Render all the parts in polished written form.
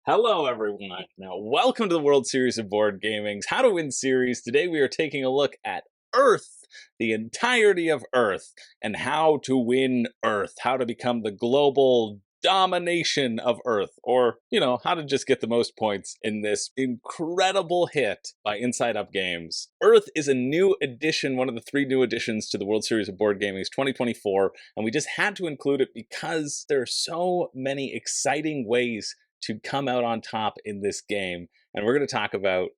Hello, everyone. Now, welcome to the World Series of Board Gaming's How to Win series. Today, we are taking a look at Earth, the entirety of Earth, and how to win Earth, how to become the global domination of Earth, or, how to just get the most points in this incredible hit by Inside Up Games. Earth is a new addition, one of the 3 new additions to the World Series of Board Gaming's 2024, and we just had to include it because there are so many exciting ways to come out on top in this game, and we're going to talk about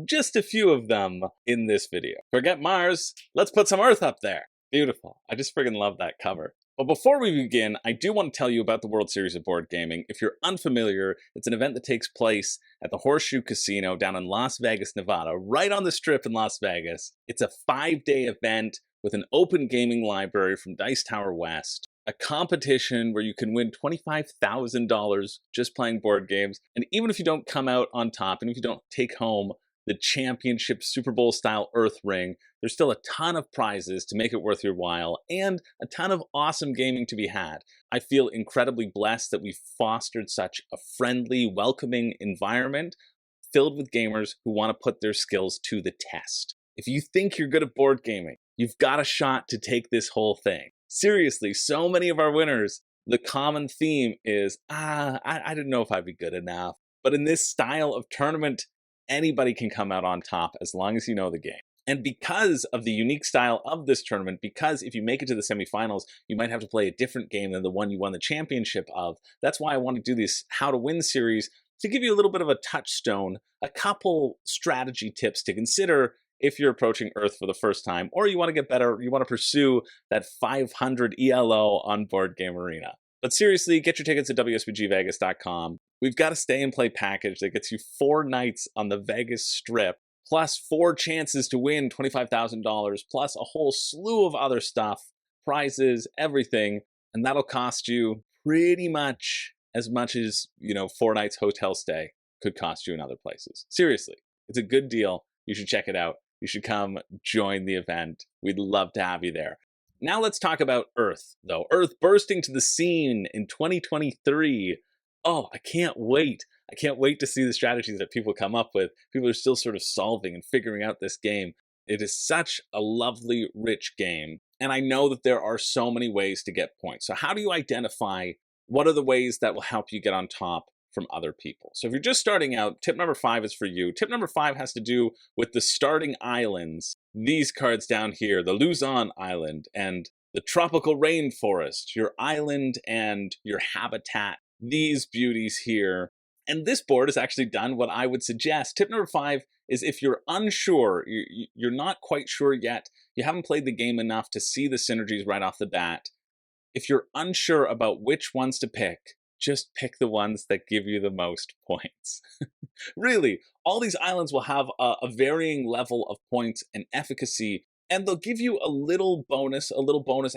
just a few of them in this video. Forget Mars, let's put some Earth up there. Beautiful. I just friggin' love that cover. But before we begin, I do want to tell you about the World Series of Board Gaming. If you're unfamiliar, it's an event that takes place at the Horseshoe Casino down in Las Vegas, Nevada, right on the Strip in Las Vegas. It's a 5-day event with an open gaming library from Dice Tower West, a competition where you can win $25,000 just playing board games. And even if you don't come out on top, and if you don't take home the championship Super Bowl style Earth ring, there's still a ton of prizes to make it worth your while and a ton of awesome gaming to be had. I feel incredibly blessed that we've fostered such a friendly, welcoming environment filled with gamers who want to put their skills to the test. If you think you're good at board gaming, you've got a shot to take this whole thing. Seriously, so many of our winners, the common theme is, I didn't know if I'd be good enough. But in this style of tournament, anybody can come out on top as long as you know the game. And because of the unique style of this tournament, because if you make it to the semifinals, you might have to play a different game than the one you won the championship of. That's why I want to do this How to Win series, to give you a little bit of a touchstone, a couple strategy tips to consider if you're approaching Earth for the first time, or you want to get better, you want to pursue that 500 ELO on Board Game Arena. But seriously, get your tickets at WSBGVegas.com. We've got a stay and play package that gets you 4 nights on the Vegas Strip, plus 4 chances to win $25,000, plus a whole slew of other stuff, prizes, everything, and that'll cost you pretty much as 4 nights hotel stay could cost you in other places. Seriously, it's a good deal. You should check it out. You should come join the event. We'd love to have you there. Now let's talk about Earth, though. Earth bursting to the scene in 2023. Oh, I can't wait. I can't wait to see the strategies that people come up with. People are still sort of solving and figuring out this game. It is such a lovely, rich game. And I know that there are so many ways to get points. So how do you identify what are the ways that will help you get on top from other people? So if you're just starting out, tip number 5 is for you. Tip number 5 has to do with the starting islands. These cards down here, the Luzon Island and the tropical rainforest, your island and your habitat, these beauties here. And this board has actually done what I would suggest. Tip number 5 is if you're unsure, you're not quite sure yet, you haven't played the game enough to see the synergies right off the bat. If you're unsure about which ones to pick, just pick the ones that give you the most points. Really, all these islands will have a varying level of points and efficacy, and they'll give you a little bonus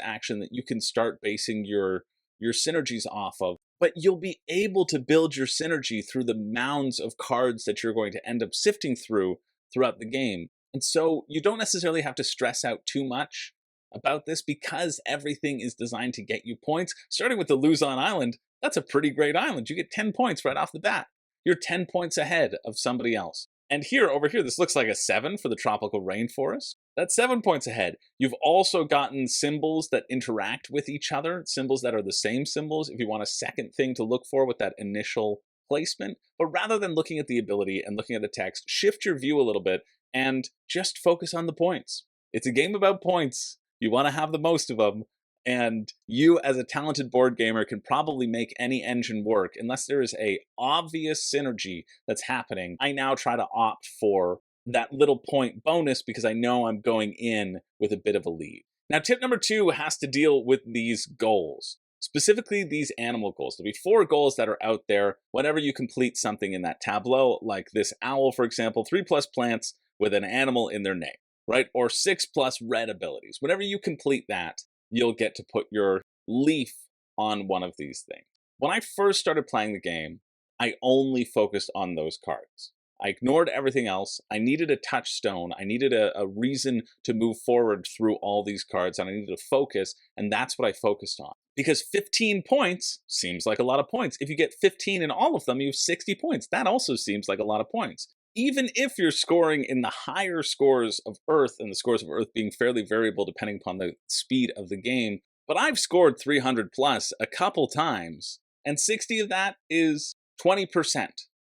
action that you can start basing your synergies off of. But you'll be able to build your synergy through the mounds of cards that you're going to end up sifting through throughout the game. And so you don't necessarily have to stress out too much about this because everything is designed to get you points. Starting with the Luzon Island, that's a pretty great island. You get 10 points right off the bat. You're 10 points ahead of somebody else. And here, over here, this looks like a 7 for the tropical rainforest. That's 7 points ahead. You've also gotten symbols that interact with each other, symbols that are the same symbols if you want a second thing to look for with that initial placement. But rather than looking at the ability and looking at the text, shift your view a little bit and just focus on the points. It's a game about points. You want to have the most of them. And you, as a talented board gamer, can probably make any engine work unless there is a obvious synergy that's happening. I now try to opt for that little point bonus because I know I'm going in with a bit of a lead. Now, tip number 2 has to deal with these goals, specifically these animal goals. There'll be 4 goals that are out there whenever you complete something in that tableau, like this owl, for example, 3+ plants with an animal in their name, right? Or 6+ red abilities. Whenever you complete that, you'll get to put your leaf on one of these things. When I first started playing the game, I only focused on those cards. I ignored everything else. I needed a touchstone. I needed a reason to move forward through all these cards, and I needed to focus, and that's what I focused on. because 15 points seems like a lot of points. If you get 15 in all of them, you have 60 points. That also seems like a lot of points. Even if you're scoring in the higher scores of Earth, and the scores of Earth being fairly variable depending upon the speed of the game, but I've scored 300 plus a couple times, and 60 of that is 20%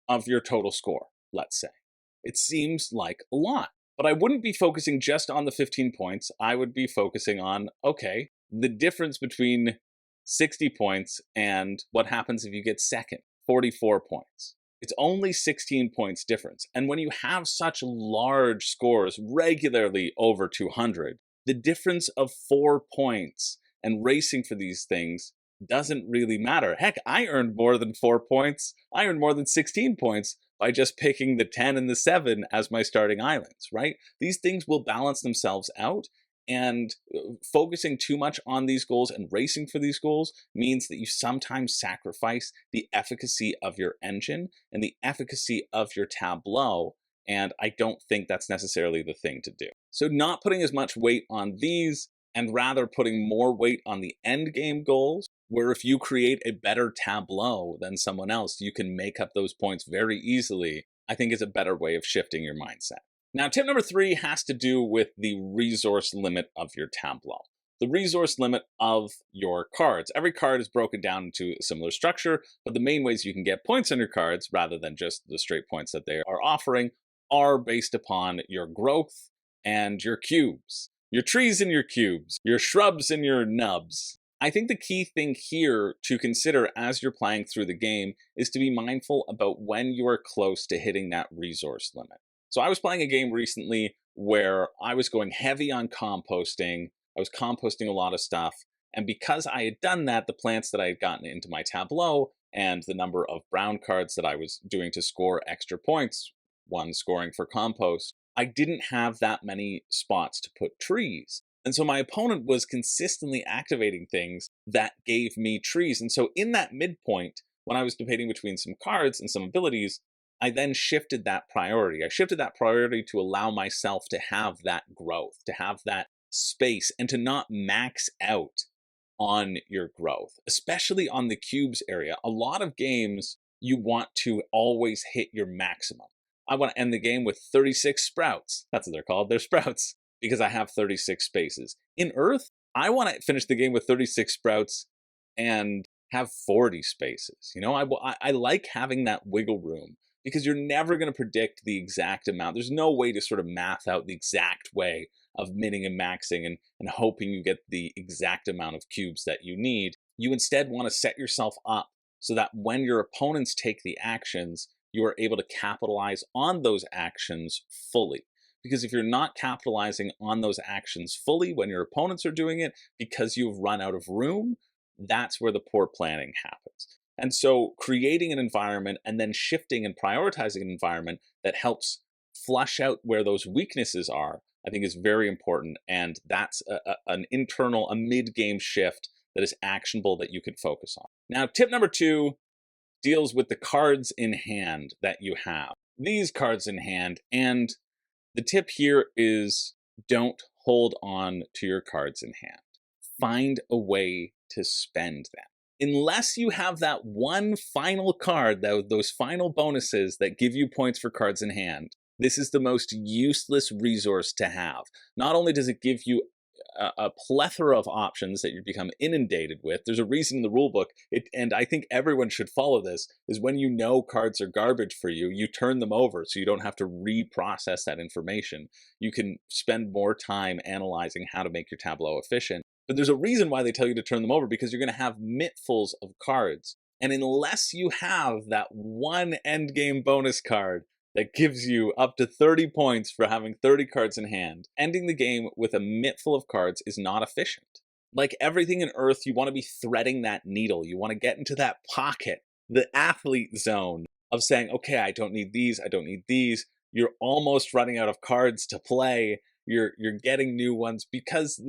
of your total score, let's say. It seems like a lot. But I wouldn't be focusing just on the 15 points. I would be focusing on, okay, the difference between 60 points and what happens if you get second, 44 points. It's only 16 points difference. And when you have such large scores regularly over 200, the difference of 4 points and racing for these things doesn't really matter. Heck, I earned more than 4 points. I earned more than 16 points by just picking the 10 and the 7 as my starting islands, right? These things will balance themselves out, and focusing too much on these goals and racing for these goals means that you sometimes sacrifice the efficacy of your engine and the efficacy of your tableau, and I don't think that's necessarily the thing to do. So not putting as much weight on these and rather putting more weight on the end game goals, where if you create a better tableau than someone else, you can make up those points very easily, I think is a better way of shifting your mindset. Now, tip number 3 has to do with the resource limit of your tableau. The resource limit of your cards. Every card is broken down into a similar structure, but the main ways you can get points on your cards, rather than just the straight points that they are offering, are based upon your growth and your cubes. Your trees and your cubes, your shrubs and your nubs. I think the key thing here to consider as you're playing through the game is to be mindful about when you are close to hitting that resource limit. So I was playing a game recently where I was going heavy on composting. I was composting a lot of stuff. And because I had done that, the plants that I had gotten into my tableau and the number of brown cards that I was doing to score extra points, one scoring for compost, I didn't have that many spots to put trees. And so my opponent was consistently activating things that gave me trees. And so in that midpoint, when I was debating between some cards and some abilities, I then shifted that priority. I shifted that priority to allow myself to have that growth, to have that space, and to not max out on your growth, especially on the cubes area. A lot of games, you want to always hit your maximum. I want to end the game with 36 sprouts. That's what they're called. They're sprouts because I have 36 spaces. In Earth, I want to finish the game with 36 sprouts and have 40 spaces. You know, I like having that wiggle room because you're never going to predict the exact amount. There's no way to sort of math out the exact way of minning and maxing and hoping you get the exact amount of cubes that you need. You instead want to set yourself up so that when your opponents take the actions, you are able to capitalize on those actions fully. Because if you're not capitalizing on those actions fully when your opponents are doing it because you've run out of room, that's where the poor planning happens. And so creating an environment and then shifting and prioritizing an environment that helps flush out where those weaknesses are, I think is very important. And that's a mid-game shift that is actionable that you can focus on. Now, tip number 2 deals with the cards in hand that you have. These cards in hand, and the tip here is don't hold on to your cards in hand. Find a way to spend them. Unless you have that one final card, those final bonuses that give you points for cards in hand, this is the most useless resource to have. Not only does it give you a plethora of options that you become inundated with. There's a reason in the rulebook, and I think everyone should follow this, is when you know cards are garbage for you, you turn them over so you don't have to reprocess that information. You can spend more time analyzing how to make your tableau efficient. But there's a reason why they tell you to turn them over, because you're going to have mittfuls of cards. And unless you have that one endgame bonus card that gives you up to 30 points for having 30 cards in hand, ending the game with a mittful of cards is not efficient. Like everything in Earth, you want to be threading that needle. You want to get into that pocket, the athlete zone of saying, okay, I don't need these, I don't need these. You're almost running out of cards to play. You're getting new ones because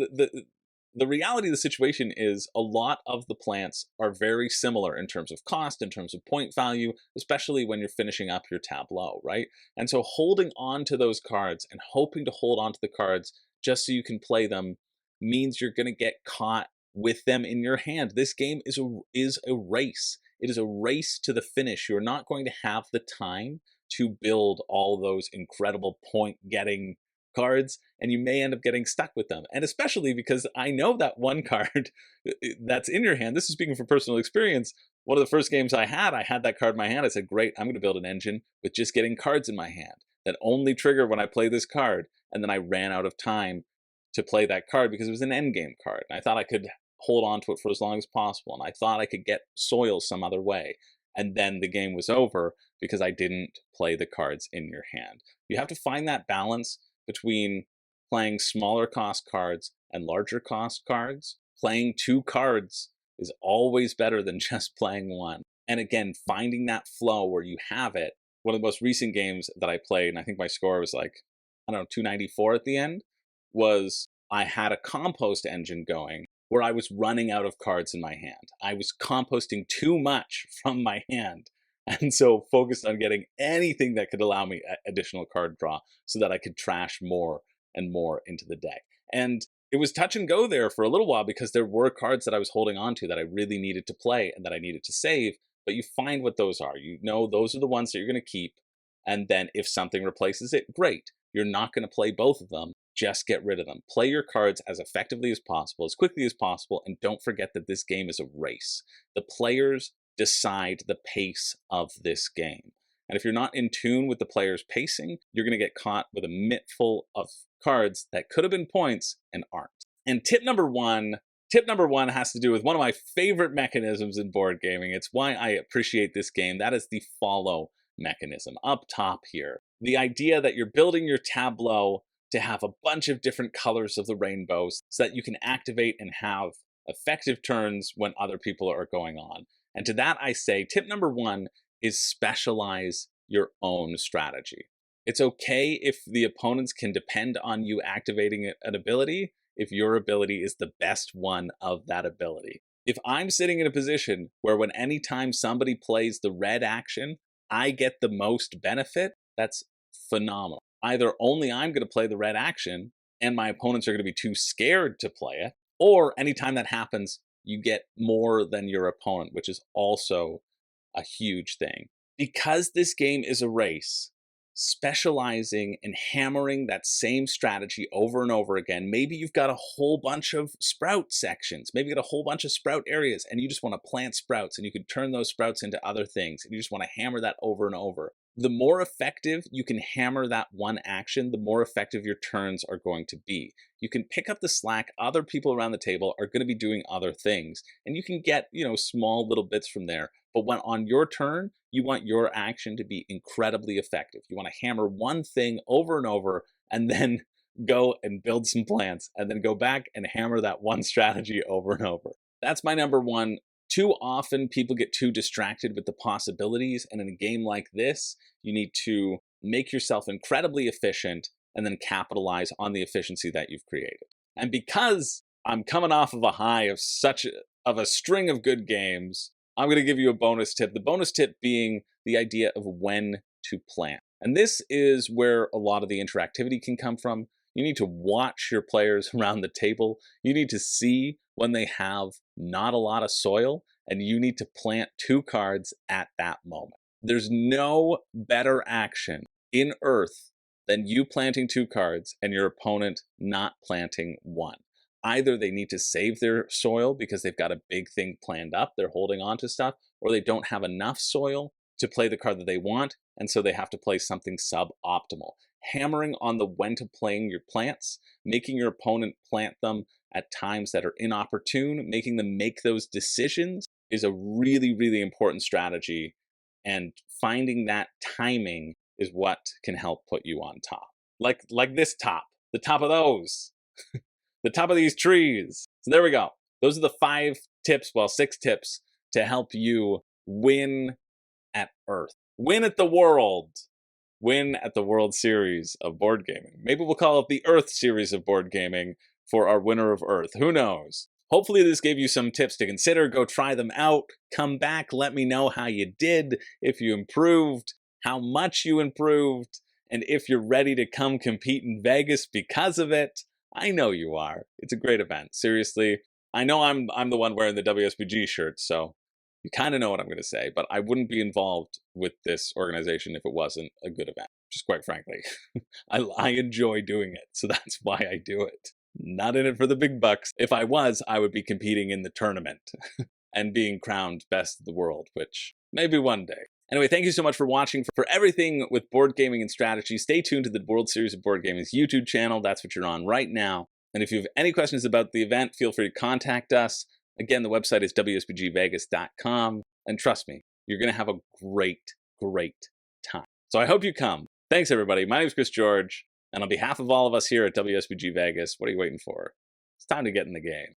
the reality of the situation is a lot of the plants are very similar in terms of cost, in terms of point value, especially when you're finishing up your tableau, right? And so holding on to those cards and hoping to hold on to the cards just so you can play them means you're going to get caught with them in your hand. This game is a race. It is a race to the finish. You're not going to have the time to build all those incredible point-getting cards, and you may end up getting stuck with them. And especially because I know that one card that's in your hand, this is speaking from personal experience, one of the first games I had that card in my hand. I said, great, I'm going to build an engine with just getting cards in my hand that only trigger when I play this card. And then I ran out of time to play that card because it was an endgame card. And I thought I could hold on to it for as long as possible. And I thought I could get soil some other way. And then the game was over because I didn't play the cards in your hand. You have to find that balance between playing smaller cost cards and larger cost cards. Playing 2 cards is always better than just playing 1. And again, finding that flow where you have it. One of the most recent games that I played, and I think my score was like, I don't know, 294 at the end, was I had a compost engine going where I was running out of cards in my hand. I was composting too much from my hand. And so focused on getting anything that could allow me additional card draw so that I could trash more and more into the deck. And it was touch and go there for a little while because there were cards that I was holding on to that I really needed to play and that I needed to save. But you find what those are. You know those are the ones that you're going to keep. And then if something replaces it, great. You're not going to play both of them. Just get rid of them. Play your cards as effectively as possible, as quickly as possible, and don't forget that this game is a race. The players decide the pace of this game. And if you're not in tune with the players' pacing, you're going to get caught with a mitt full of cards that could have been points and aren't. And tip number one has to do with one of my favorite mechanisms in board gaming. It's why I appreciate this game. That is the follow mechanism up top here. The idea that you're building your tableau to have a bunch of different colors of the rainbow so that you can activate and have effective turns when other people are going on. And to that I say, tip number 1 is specialize your own strategy. It's okay if the opponents can depend on you activating an ability if your ability is the best one of that ability. If I'm sitting in a position where anytime somebody plays the red action, I get the most benefit, that's phenomenal. Either only I'm going to play the red action and my opponents are going to be too scared to play it, or anytime that happens, you get more than your opponent, which is also a huge thing. Because this game is a race, specializing and hammering that same strategy over and over again. Maybe you've got a whole bunch of sprout sections. Maybe you got a whole bunch of sprout areas and you just want to plant sprouts and you can turn those sprouts into other things and you just want to hammer that over and over. The more effective you can hammer that one action, the more effective your turns are going to be. You can pick up the slack. Other people around the table are going to be doing other things and you can get, small little bits from there. But when on your turn, you want your action to be incredibly effective. You want to hammer one thing over and over and then go and build some plants and then go back and hammer that one strategy over and over. That's my number 1. Too often people get too distracted with the possibilities, and in a game like this, you need to make yourself incredibly efficient and then capitalize on the efficiency that you've created. And because I'm coming off of a high of such a string of good games, I'm going to give you a bonus tip. The bonus tip being the idea of when to plant. And this is where a lot of the interactivity can come from. You need to watch your players around the table. You need to see when they have not a lot of soil, and you need to plant 2 cards at that moment. There's no better action in Earth than you planting 2 cards and your opponent not planting 1. Either they need to save their soil because they've got a big thing planned up, they're holding on to stuff, or they don't have enough soil to play the card that they want, and so they have to play something suboptimal. Hammering on the when to playing your plants, making your opponent plant them at times that are inopportune, making them make those decisions is a really, really important strategy. And finding that timing is what can help put you on top. Like this top, the top of those, the top of these trees. So there we go. Those are the 5 tips, 6 tips to help you win at Earth. Win at the world. Win at the World Series of Board Gaming. Maybe we'll call it the Earth Series of Board Gaming for our winner of Earth. Who knows? Hopefully this gave you some tips to consider. Go try them out. Come back. Let me know how you did, if you improved, how much you improved, and if you're ready to come compete in Vegas because of it. I know you are. It's a great event. Seriously, I know I'm the one wearing the WSBG shirt, so you kind of know what I'm going to say, but I wouldn't be involved with this organization if it wasn't a good event, just quite frankly. I enjoy doing it, so that's why I do it. Not in it for the big bucks. If I was, I would be competing in the tournament and being crowned best of the world, which maybe one day. Anyway, thank you so much for watching. For everything with board gaming and strategy, stay tuned to the World Series of Board Gaming's YouTube channel. That's what you're on right now. And if you have any questions about the event, feel free to contact us. Again, the website is wsbgvegas.com. And trust me, you're going to have a great, great time. So I hope you come. Thanks, everybody. My name is Chris George. And on behalf of all of us here at WSBG Vegas, what are you waiting for? It's time to get in the game.